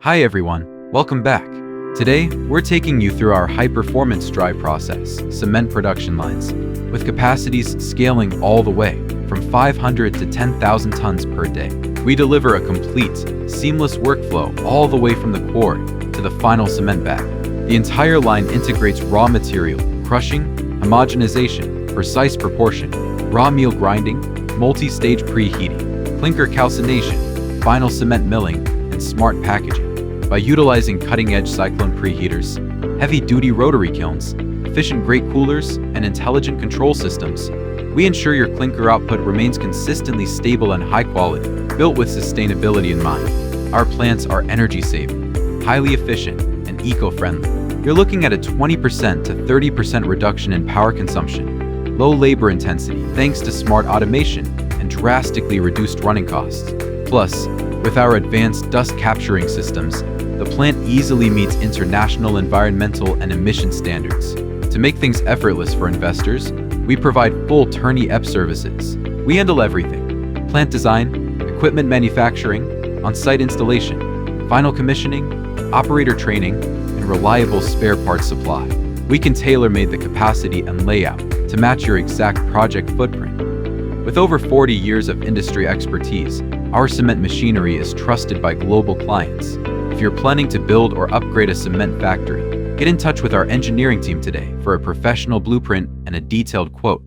Hi everyone, welcome back. Today, we're taking you through our high-performance dry process, cement production lines, with capacities scaling all the way from 500 to 10,000 tons per day. We deliver a complete, seamless workflow all the way from the quarry to the final cement bag. The entire line integrates raw material, crushing, homogenization, precise proportion, raw meal grinding, multi-stage preheating, clinker calcination, final cement milling, and smart packaging. By utilizing cutting-edge cyclone preheaters, heavy-duty rotary kilns, efficient grate coolers, and intelligent control systems, we ensure your clinker output remains consistently stable and high quality, built with sustainability in mind. Our plants are energy-saving, highly efficient, and eco-friendly. You're looking at a 20% to 30% reduction in power consumption, low labor intensity thanks to smart automation, and drastically reduced running costs. Plus, with our advanced dust capturing systems, the plant easily meets international environmental and emission standards. To make things effortless for investors, we provide full turnkey EP services. We handle everything: plant design, equipment manufacturing, on-site installation, final commissioning, operator training, and reliable spare parts supply. We can tailor-make the capacity and layout to match your exact project footprint. With over 40 years of industry expertise, our cement machinery is trusted by global clients. If you're planning to build or upgrade a cement factory, get in touch with our engineering team today for a professional blueprint and a detailed quote.